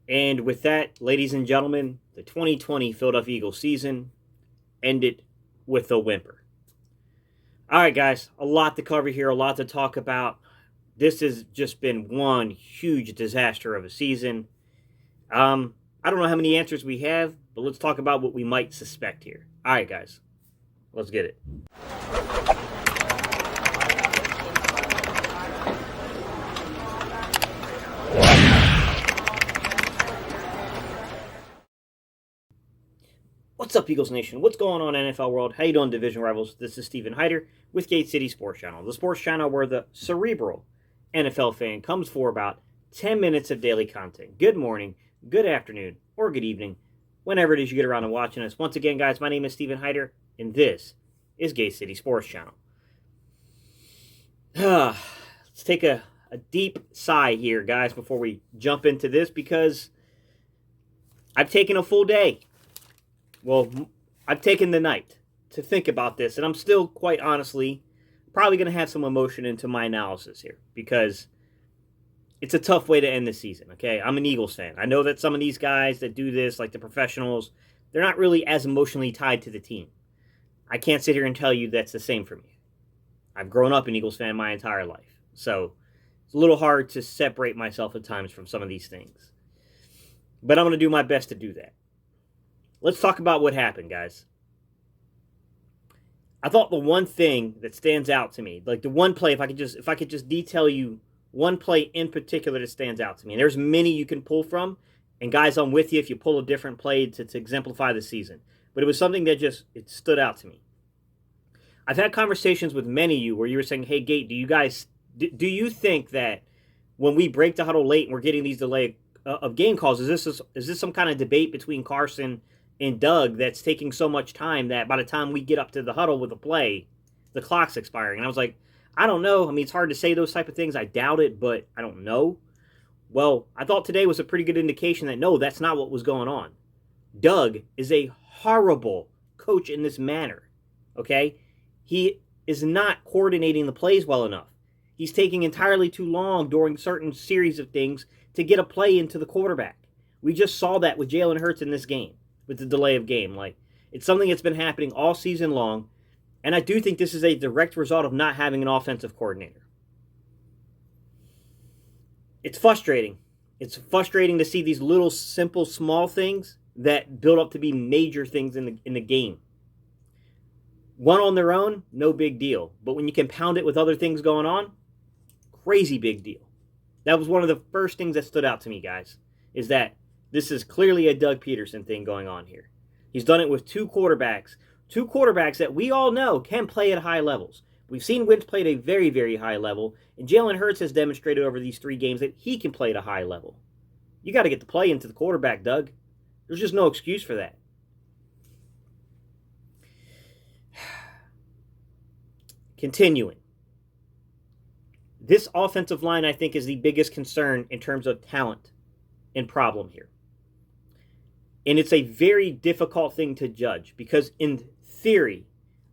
And with that, ladies and gentlemen, the 2020 Philadelphia Eagles season ended with a whimper. All right, guys, a lot to cover here, a lot to talk about. This has just been one huge disaster of a season. I don't know how many answers we have, but let's talk about what we might suspect here. All right, guys, let's get it. What's up, Eagles Nation? What's going on, NFL world? How you doing, division rivals? This is Stephen Hyder with Gate City Sports Channel, the sports channel where the cerebral NFL fan comes for about 10 minutes of daily content. Good morning, good afternoon, or good evening, whenever it is you get around to watching us. Once again, guys, my name is Stephen Hyder, and this is Gate City Sports Channel. Let's take a deep sigh here, guys, before we jump into this, because I've taken a full day. Well, I've taken the night to think about this, and I'm still, quite honestly, probably going to have some emotion into my analysis here, because it's a tough way to end the season, okay? I'm an Eagles fan. I know that some of these guys that do this, like the professionals, they're not really as emotionally tied to the team. I can't sit here and tell you that's the same for me. I've grown up an Eagles fan my entire life, so it's a little hard to separate myself at times from some of these things. But I'm going to do my best to do that. Let's talk about what happened, guys. I thought the one thing that stands out to me, like the one play, if I could just detail you one play in particular that stands out to me, and there's many you can pull from, and guys, I'm with you if you pull a different play to exemplify the season. But it was something that it stood out to me. I've had conversations with many of you where you were saying, hey, Gate, do you think that when we break the huddle late and we're getting these delay of game calls, is this some kind of debate between Carson and Doug that's taking so much time that by the time we get up to the huddle with a play, the clock's expiring? And I was like, I don't know. I mean, it's hard to say those type of things. I doubt it, but I don't know. Well, I thought today was a pretty good indication that no, that's not what was going on. Doug is a horrible coach in this manner, okay? He is not coordinating the plays well enough. He's taking entirely too long during certain series of things to get a play into the quarterback. We just saw that with Jalen Hurts in this game, with the delay of game. Like, it's something that's been happening all season long, and I do think this is a direct result of not having an offensive coordinator. It's frustrating. It's frustrating to see these little, simple, small things that build up to be major things in the game. One on their own, no big deal. But when you compound it with other things going on, crazy big deal. That was one of the first things that stood out to me, guys, is that this is clearly a Doug Peterson thing going on here. He's done it with two quarterbacks that we all know can play at high levels. We've seen Wentz play at a very, very high level, and Jalen Hurts has demonstrated over these 3 games that he can play at a high level. You got to get the play into the quarterback, Doug. There's just no excuse for that. Continuing. This offensive line, I think, is the biggest concern in terms of talent and problem here. And it's a very difficult thing to judge because, in theory,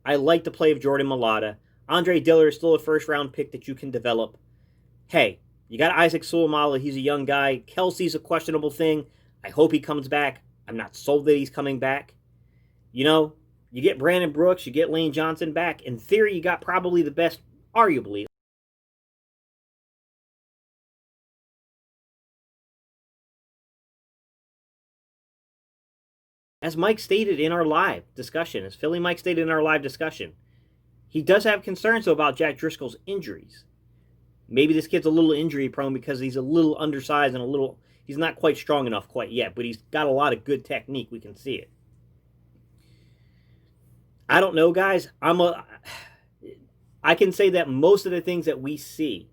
I like the play of Jordan Mailata. Andre Dillard is still a first-round pick that you can develop. Hey, you got Isaac Seumalo. He's a young guy. Kelsey's a questionable thing. I hope he comes back. I'm not sold that he's coming back. You know, you get Brandon Brooks, you get Lane Johnson back. In theory, you got probably the best, arguably, as Mike stated in our live discussion, as Philly Mike stated in our live discussion, he does have concerns, though, about Jack Driscoll's injuries. Maybe this kid's a little injury prone because he's a little undersized and he's not quite strong enough quite yet, but he's got a lot of good technique. We can see it. I don't know, guys. I can say that most of the things that we see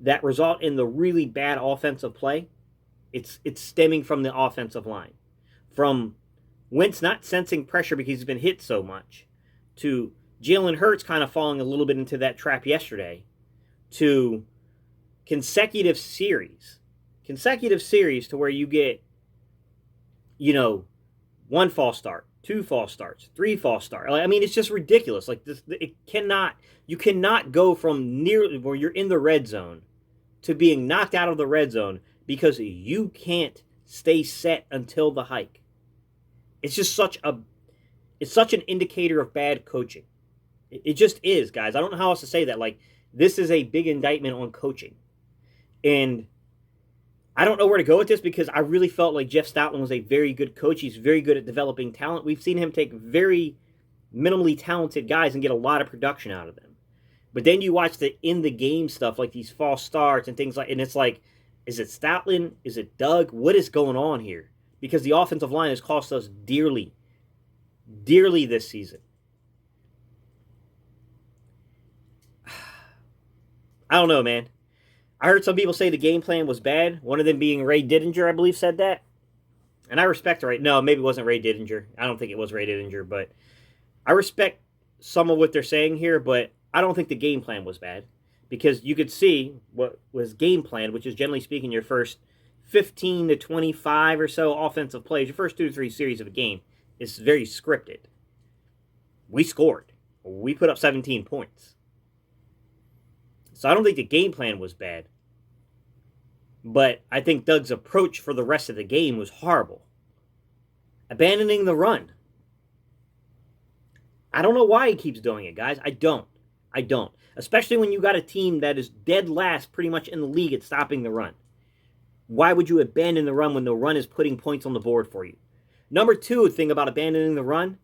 that result in the really bad offensive play, it's stemming from the offensive line. From Wentz not sensing pressure because he's been hit so much, to Jalen Hurts kind of falling a little bit into that trap yesterday, to consecutive series to where you get, one false start, 2 false starts, 3 false starts. I mean, it's just ridiculous. Like this, you cannot go from near where you're in the red zone to being knocked out of the red zone because you can't stay set until the hike. It's just such an indicator of bad coaching. It just is, guys. I don't know how else to say that. Like, this is a big indictment on coaching. And I don't know where to go with this because I really felt like Jeff Stoutland was a very good coach. He's very good at developing talent. We've seen him take very minimally talented guys and get a lot of production out of them. But then you watch the in-the-game stuff, like these false starts and things like, and it's like, is it Stoutland? Is it Doug? What is going on here? Because the offensive line has cost us dearly this season. I don't know, man. I heard some people say the game plan was bad. One of them being Ray Didinger, I believe, said that. And I respect it. Right? No, maybe it wasn't Ray Didinger. I don't think it was Ray Didinger, but I respect some of what they're saying here, but I don't think the game plan was bad. Because you could see what was game plan, which is generally speaking your first 15 to 25 or so offensive plays, your first 2 to 3 series of a game is very scripted. We scored. We put up 17 points. So I don't think the game plan was bad. But I think Doug's approach for the rest of the game was horrible. Abandoning the run. I don't know why he keeps doing it, guys. I don't. Especially when you got a team that is dead last pretty much in the league at stopping the run. Why would you abandon the run when the run is putting points on the board for you? Number 2 thing about abandoning the run,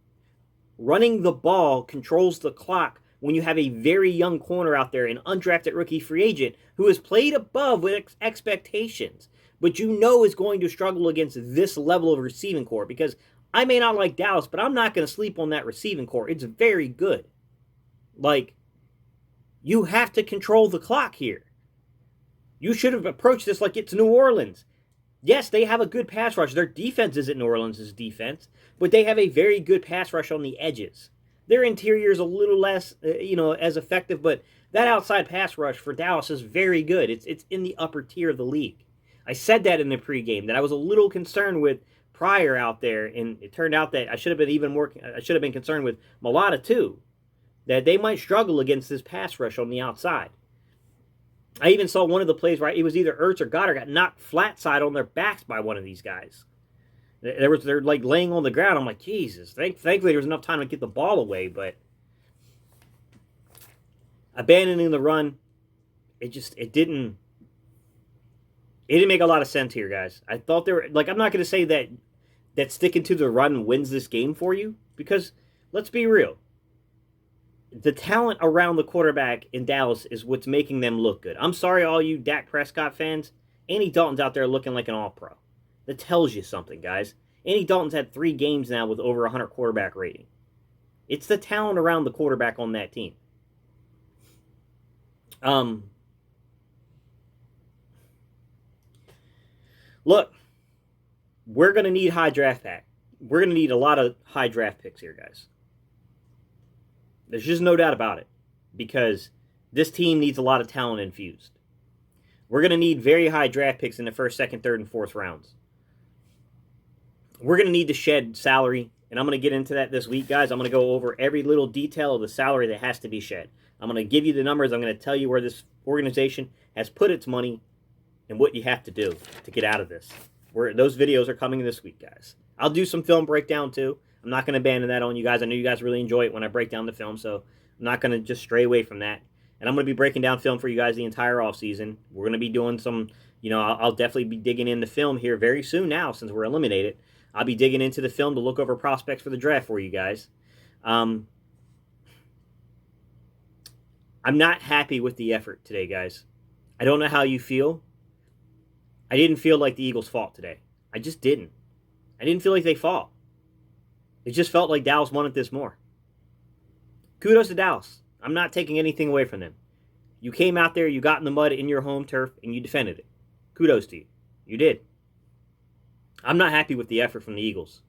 running the ball controls the clock when you have a very young corner out there, an undrafted rookie free agent who has played above with expectations, but you know is going to struggle against this level of receiving core, because I may not like Dallas, but I'm not going to sleep on that receiving core. It's very good. Like, you have to control the clock here. You should have approached this like it's New Orleans. Yes, they have a good pass rush. Their defense isn't New Orleans' defense, but they have a very good pass rush on the edges. Their interior is a little less, as effective, but that outside pass rush for Dallas is very good. It's in the upper tier of the league. I said that in the pregame, that I was a little concerned with Pryor out there, and it turned out that I should have been concerned with Mulata too, that they might struggle against this pass rush on the outside. I even saw one of the plays where it was either Ertz or Goddard got knocked flat side on their backs by one of these guys. They're like laying on the ground. I'm like, Jesus. Thankfully, there was enough time to get the ball away, but abandoning the run, it didn't make a lot of sense here, guys. I thought they were like, I'm not going to say that sticking to the run wins this game for you, because let's be real. The talent around the quarterback in Dallas is what's making them look good. I'm sorry, all you Dak Prescott fans. Andy Dalton's out there looking like an all-pro. That tells you something, guys. Andy Dalton's had 3 games now with over 100 quarterback rating. It's the talent around the quarterback on that team. Look, we're going to need high draft pack. We're going to need a lot of high draft picks here, guys. There's just no doubt about it, because this team needs a lot of talent infused. We're going to need very high draft picks in the first, second, third, and fourth rounds. We're going to need to shed salary, and I'm going to get into that this week, guys. I'm going to go over every little detail of the salary that has to be shed. I'm going to give you the numbers. I'm going to tell you where this organization has put its money and what you have to do to get out of this. Those videos are coming this week, guys. I'll do some film breakdown, too. I'm not going to abandon that on you guys. I know you guys really enjoy it when I break down the film, so I'm not going to just stray away from that. And I'm going to be breaking down film for you guys the entire offseason. We're going to be doing some, I'll definitely be digging into film here very soon now, since we're eliminated. I'll be digging into the film to look over prospects for the draft for you guys. I'm not happy with the effort today, guys. I don't know how you feel. I didn't feel like the Eagles fought today. I just didn't. I didn't feel like they fought. It just felt like Dallas wanted this more. Kudos to Dallas. I'm not taking anything away from them. You came out there, you got in the mud in your home turf, and you defended it. Kudos to you. You did. I'm not happy with the effort from the Eagles.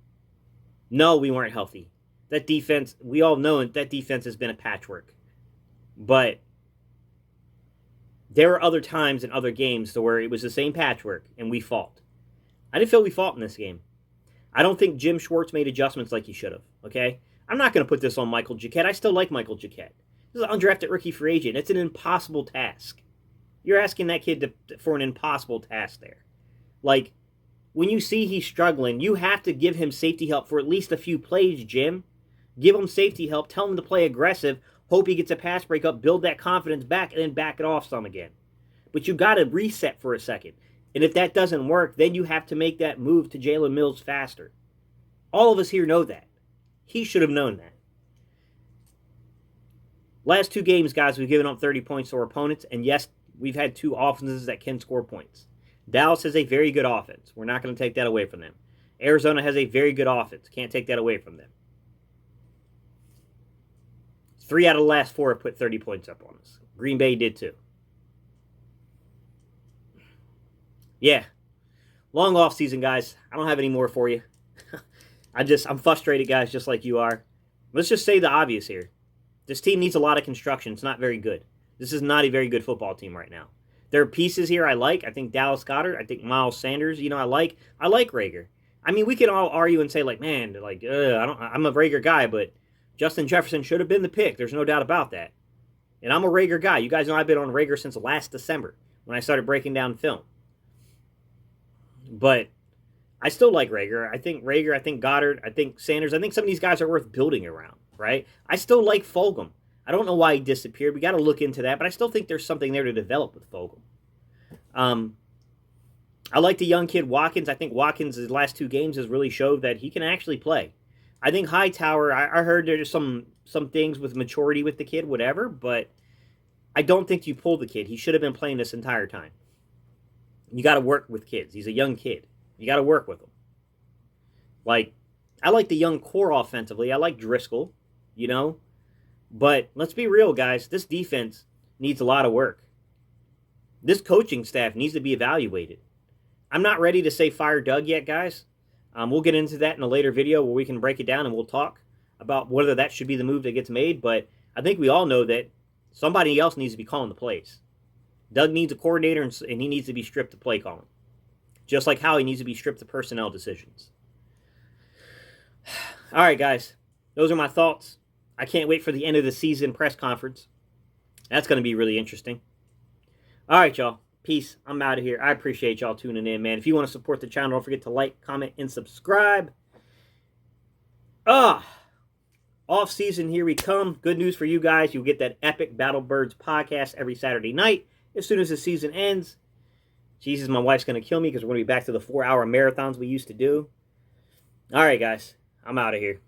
No, we weren't healthy. That defense, we all know that defense has been a patchwork. But there were other times in other games to where it was the same patchwork, and we fought. I didn't feel we fought in this game. I don't think Jim Schwartz made adjustments like he should have, okay? I'm not going to put this on Michael Jacquet. I still like Michael Jacquet. This is an undrafted rookie free agent. It's an impossible task. You're asking that kid for an impossible task there. Like, when you see he's struggling, you have to give him safety help for at least a few plays, Jim. Give him safety help. Tell him to play aggressive. Hope he gets a pass breakup. Build that confidence back, and then back it off some again. But you got to reset for a second. And if that doesn't work, then you have to make that move to Jalen Mills faster. All of us here know that. He should have known that. Last 2 games, guys, we've given up 30 points to our opponents. And yes, we've had 2 offenses that can score points. Dallas has a very good offense. We're not going to take that away from them. Arizona has a very good offense. Can't take that away from them. 3 out of the last 4 have put 30 points up on us. Green Bay did too. Yeah. Long off season, guys. I don't have any more for you. I'm frustrated, guys, just like you are. Let's just say the obvious here. This team needs a lot of construction. It's not very good. This is not a very good football team right now. There are pieces here I like. I think Dallas Goedert. I think Miles Sanders. I like Rager. I mean, we can all argue and say, like, man, like, I'm a Rager guy, but Justin Jefferson should have been the pick. There's no doubt about that. And I'm a Rager guy. You guys know I've been on Rager since last December when I started breaking down film. But I still like Rager. I think Goddard, I think Sanders. I think some of these guys are worth building around, right? I still like Fulgham. I don't know why he disappeared. We got to look into that, but I still think there's something there to develop with Fulgham. I like the young kid Watkins. I think Watkins' his last 2 games has really showed that he can actually play. I think Hightower, I heard there's some things with maturity with the kid, whatever, but I don't think you pulled the kid. He should have been playing this entire time. You got to work with kids. He's a young kid. You got to work with him. Like, I like the young core offensively. I like Driscoll, But let's be real, guys. This defense needs a lot of work. This coaching staff needs to be evaluated. I'm not ready to say fire Doug yet, guys. We'll get into that in a later video where we can break it down and we'll talk about whether that should be the move that gets made. But I think we all know that somebody else needs to be calling the plays. Doug needs a coordinator, and he needs to be stripped of play calling. Just like Howie needs to be stripped of personnel decisions. All right, guys. Those are my thoughts. I can't wait for the end of the season press conference. That's going to be really interesting. All right, y'all. Peace. I'm out of here. I appreciate y'all tuning in, man. If you want to support the channel, don't forget to like, comment, and subscribe. Off season, here we come. Good news for you guys. You'll get that epic Battle Birds podcast every Saturday night as soon as the season ends. Jesus, my wife's going to kill me because we're going to be back to the 4-hour marathons we used to do. All right, guys. I'm out of here.